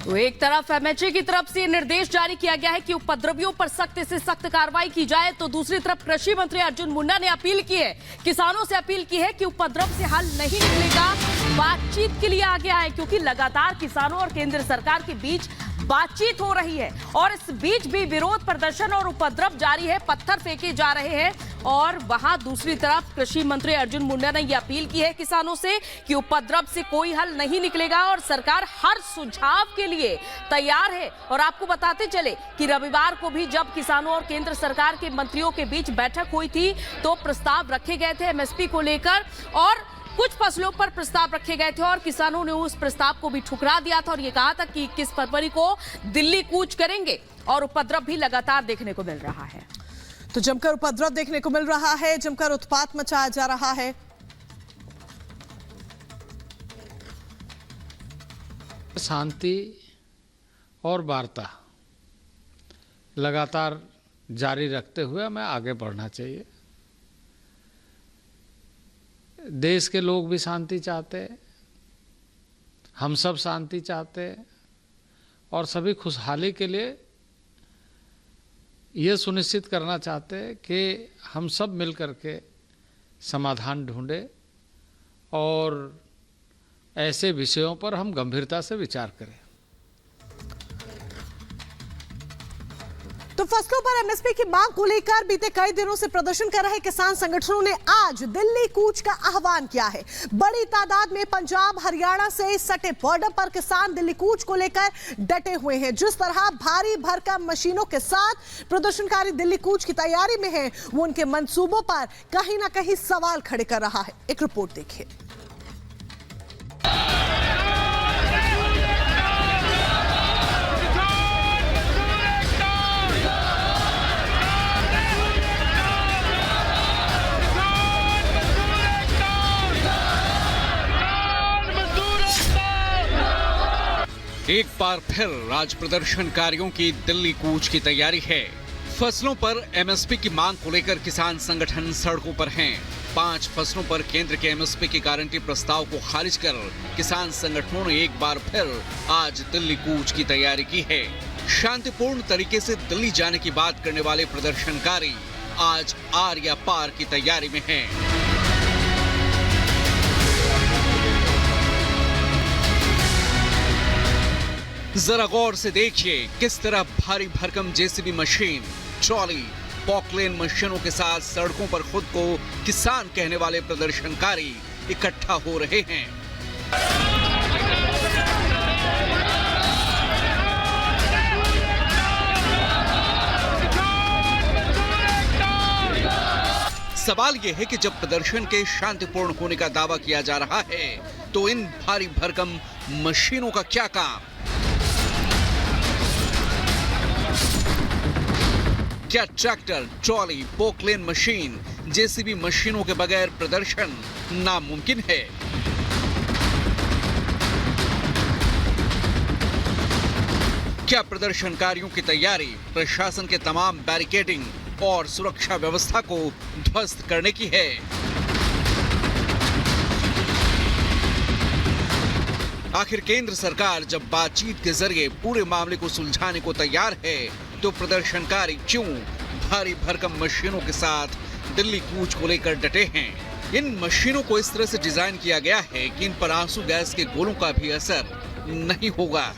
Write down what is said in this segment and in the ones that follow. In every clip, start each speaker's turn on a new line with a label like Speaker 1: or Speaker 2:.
Speaker 1: तो एक तरफ एमएचए की तरफ से निर्देश जारी किया गया है कि उपद्रवियों पर सख्त से सख्त कार्रवाई की जाए, तो दूसरी तरफ कृषि मंत्री अर्जुन मुंडा ने अपील की है, किसानों से अपील की है कि उपद्रव से हल नहीं निकलेगा, बातचीत के लिए आगे आए, क्योंकि लगातार किसानों और केंद्र सरकार के बीच बातचीत हो रही है और इस बीच भी विरोध प्रदर्शन और उपद्रव जारी है, पत्थर फेंके जा रहे हैं। और वहां दूसरी तरफ कृषि मंत्री अर्जुन मुंडा ने यह अपील की है किसानों से कि उपद्रव से कोई हल नहीं निकलेगा और सरकार हर सुझाव के लिए तैयार है। और आपको बताते चले कि रविवार को भी जब किसानों और केंद्र सरकार के मंत्रियों के बीच बैठक हुई थी तो प्रस्ताव रखे गए थे एमएसपी को लेकर और कुछ फसलों पर प्रस्ताव रखे गए थे और किसानों ने उस प्रस्ताव को भी ठुकरा दिया था और ये कहा था कि 21 फरवरी को दिल्ली कूच करेंगे और उपद्रव भी लगातार देखने को मिल रहा है।
Speaker 2: तो जमकर उपद्रव देखने को मिल रहा है, जमकर उत्पात मचाया जा रहा है।
Speaker 3: शांति और वार्ता लगातार जारी रखते हुए हमें आगे बढ़ना चाहिए। देश के लोग भी शांति चाहते हैं, हम सब शांति चाहते हैं और सभी खुशहाली के लिए ये सुनिश्चित करना चाहते हैं कि हम सब मिलकर के समाधान ढूंढें और ऐसे विषयों पर हम गंभीरता से विचार करें।
Speaker 2: तो फसलों पर एमएसपी की मांग को लेकर बीते कई दिनों से प्रदर्शन कर रहे किसान संगठनों ने आज दिल्ली कूच का आह्वान किया है। बड़ी तादाद में पंजाब हरियाणा से सटे बॉर्डर पर किसान दिल्ली कूच को लेकर डटे हुए हैं। जिस तरह भारी भरकम मशीनों के साथ प्रदर्शनकारी दिल्ली कूच की तैयारी में हैं, वो उनके मंसूबों पर कहीं ना कहीं सवाल खड़े कर रहा है। एक रिपोर्ट देखिए।
Speaker 4: एक बार फिर राज प्रदर्शनकारियों की दिल्ली कूच की तैयारी है। फसलों पर एमएसपी की मांग को लेकर किसान संगठन सड़कों पर हैं। 5 फसलों पर केंद्र के एमएसपी की गारंटी प्रस्ताव को खारिज कर किसान संगठनों ने एक बार फिर आज दिल्ली कूच की तैयारी की है। शांतिपूर्ण तरीके से दिल्ली जाने की बात करने वाले प्रदर्शनकारी आज आर या पार की तैयारी में हैं। जरा गौर से देखिए किस तरह भारी भरकम जेसीबी मशीन, ट्रॉली, पॉकलेन मशीनों के साथ सड़कों पर खुद को किसान कहने वाले प्रदर्शनकारी इकट्ठा हो रहे हैं। सवाल यह है कि जब प्रदर्शन के शांतिपूर्ण होने का दावा किया जा रहा है तो इन भारी भरकम मशीनों का क्या काम? क्या tractor, trolley, Poclain machine, JCB मशीनों के बगैर प्रदर्शन नामुमकिन है? क्या प्रदर्शनकारियों की तैयारी प्रशासन के तमाम बैरिकेडिंग और सुरक्षा व्यवस्था को ध्वस्त करने की है? आखिर केंद्र सरकार जब बातचीत के जरिए पूरे मामले को सुलझाने को तैयार है तो प्रदर्शनकारी क्यों भारी भरकम मशीनों के साथ दिल्ली कूच को लेकर डटे हैं? इन मशीनों को इस तरह से डिजाइन किया गया है कि इन पर आंसू गैस के गोलों का भी असर नहीं होगा।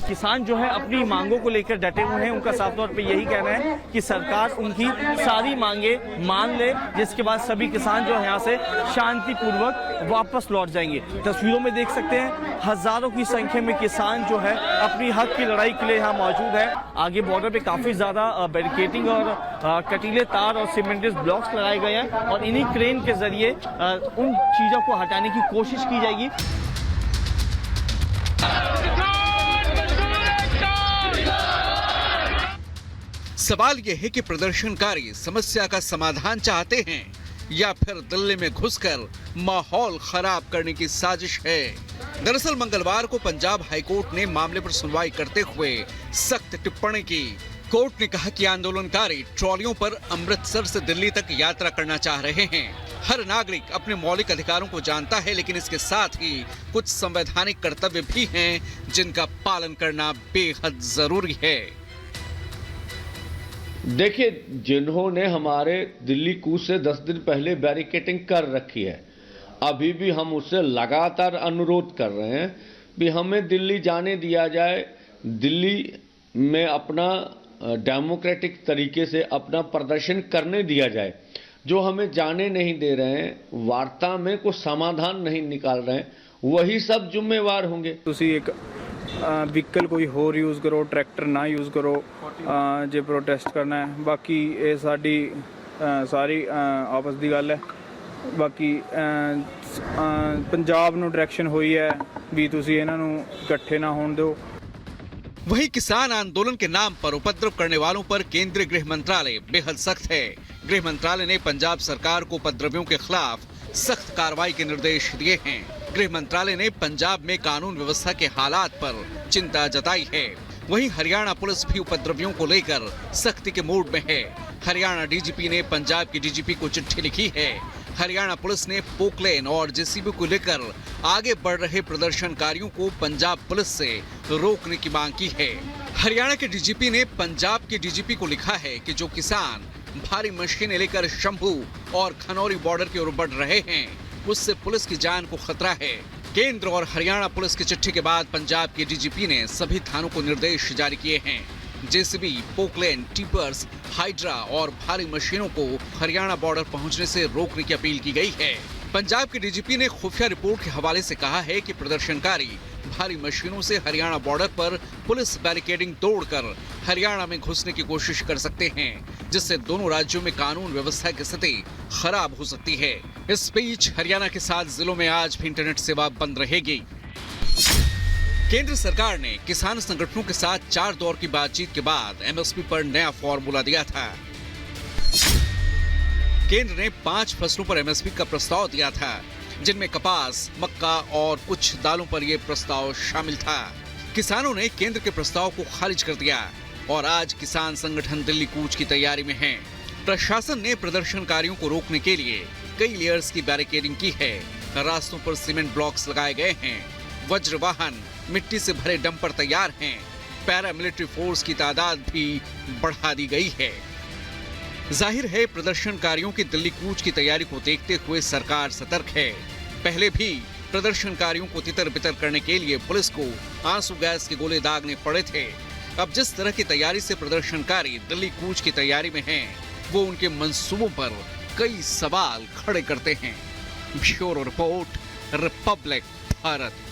Speaker 5: किसान जो है अपनी मांगों को लेकर डटे हुए हैं। उनका साफ तौर पे यही कहना है कि सरकार उनकी सारी मांगे मान ले, जिसके बाद सभी किसान जो है यहाँ से शांतिपूर्वक वापस लौट जाएंगे। तस्वीरों में देख सकते हैं हजारों की संख्या में किसान जो है अपनी हक की लड़ाई के लिए यहाँ मौजूद है। आगे बॉर्डर पे काफी ज्यादा बैरिकेडिंग और कटीले तार और सीमेंटेड ब्लॉक्स लगाए गए हैं और इन्हीं क्रेन के जरिए उन चीजों को हटाने की कोशिश की जाएगी।
Speaker 4: सवाल यह है कि प्रदर्शनकारी समस्या का समाधान चाहते हैं या फिर दिल्ली में घुसकर माहौल खराब करने की साजिश है। दरअसल मंगलवार को पंजाब हाईकोर्ट ने मामले पर सुनवाई करते हुए सख्त टिप्पणी की। कोर्ट ने कहा कि आंदोलनकारी ट्रॉलियों पर अमृतसर से दिल्ली तक यात्रा करना चाह रहे हैं हर नागरिक अपने मौलिक अधिकारों को जानता है, लेकिन इसके साथ ही कुछ संवैधानिक कर्तव्य भी हैं जिनका पालन करना बेहद जरूरी है।
Speaker 6: देखिए, जिन्होंने हमारे दिल्ली कूच से 10 दिन पहले बैरिकेटिंग कर रखी है, अभी भी हम उससे लगातार अनुरोध कर रहे हैं कि हमें दिल्ली जाने दिया जाए, दिल्ली में अपना डेमोक्रेटिक तरीके से अपना प्रदर्शन करने दिया जाए। जो हमें जाने नहीं दे रहे हैं, वार्ता में कोई समाधान नहीं निकाल रहे हैं, वही सब जिम्मेवार होंगे।
Speaker 7: ਤੁਸੀਂ ਇੱਕ ਵਹੀਕਲ ਕੋਈ ਹੋਰ ਯੂਜ਼ ਕਰੋ, ਟਰੈਕਟਰ ਨਾ ਯੂਜ਼ ਕਰੋ ਜੇ ਪ੍ਰੋਟੈਸਟ ਕਰਨਾ ਹੈ। ਬਾਕੀ ਇਹ ਸਾਡੀ ਸਾਰੀ ਆਪਸ ਦੀ ਗੱਲ ਹੈ। ਬਾਕੀ ਪੰਜਾਬ ਨੂੰ ਡਾਇਰੈਕਸ਼ਨ ਹੋਈ ਹੈ ਵੀ ਤੁਸੀਂ ਇਹਨਾਂ ਨੂੰ ਇਕੱਠੇ ਨਾ ਹੋਣ ਦਿਓ।
Speaker 4: वहीं किसान आंदोलन के नाम पर उपद्रव करने वालों पर केंद्रीय गृह मंत्रालय बेहद सख्त है। गृह मंत्रालय ने पंजाब सरकार को उपद्रवियों के खिलाफ सख्त कार्रवाई के निर्देश दिए हैं। गृह मंत्रालय ने पंजाब में कानून व्यवस्था के हालात पर चिंता जताई है। वहीं हरियाणा पुलिस भी उपद्रवियों को लेकर सख्ती के मूड में है। हरियाणा डीजीपी ने पंजाब की डीजीपी को चिट्ठी लिखी है। हरियाणा पुलिस ने पोकलेन और जेसीबी को लेकर आगे बढ़ रहे प्रदर्शनकारियों को पंजाब पुलिस से रोकने की मांग की है। हरियाणा के डीजीपी ने पंजाब के डीजीपी को लिखा है कि जो किसान भारी मशीनें लेकर शंभू और खनौरी बॉर्डर की ओर बढ़ रहे हैं, उससे पुलिस की जान को खतरा है। केंद्र और हरियाणा पुलिस की चिट्ठी के बाद पंजाब के डीजीपी ने सभी थानों को निर्देश जारी किए हैं। जेसीबी, पोकलेन, टिपर्स, हाइड्रा और भारी मशीनों को हरियाणा बॉर्डर पहुंचने से रोकने की अपील की गई है। पंजाब के डीजीपी ने खुफिया रिपोर्ट के हवाले से कहा है कि प्रदर्शनकारी भारी मशीनों से हरियाणा बॉर्डर पर पुलिस बैरिकेडिंग तोड़कर हरियाणा में घुसने की कोशिश कर सकते हैं, जिससे दोनों राज्यों में कानून व्यवस्था की स्थिति खराब हो सकती है। इस बीच हरियाणा के 7 जिलों में आज भी इंटरनेट सेवा बंद रहेगी। केंद्र सरकार ने किसान संगठनों के साथ 4 दौर की बातचीत के बाद एमएसपी पर नया फॉर्मूला दिया था। केंद्र ने 5 फसलों पर एमएसपी का प्रस्ताव दिया था, जिनमें कपास, मक्का और कुछ दालों पर यह प्रस्ताव शामिल था। किसानों ने केंद्र के प्रस्ताव को खारिज कर दिया और आज किसान संगठन दिल्ली कूच की तैयारी में हैं। प्रशासन ने प्रदर्शनकारियों को रोकने के लिए कई लेयर्स की बैरिकेडिंग की है। रास्तों पर सीमेंट ब्लॉक्स लगाए गए हैं। वज्र वाहन, मिट्टी से भरे डंपर तैयार हैं। पैरामिलिट्री फोर्स की तादाद भी बढ़ा दी गई है। जाहिर है, प्रदर्शनकारियों की दिल्ली कूच की तैयारी को देखते हुए सरकार सतर्क है। पहले भी प्रदर्शनकारियों को तितर बितर करने के लिए पुलिस को आंसू गैस के गोले दागने पड़े थे। अब जिस तरह की तैयारी से प्रदर्शनकारी दिल्ली कूच की तैयारी में हैं, वो उनके मंसूबों पर कई सवाल खड़े करते हैं। Bureau report, Republic Bharat.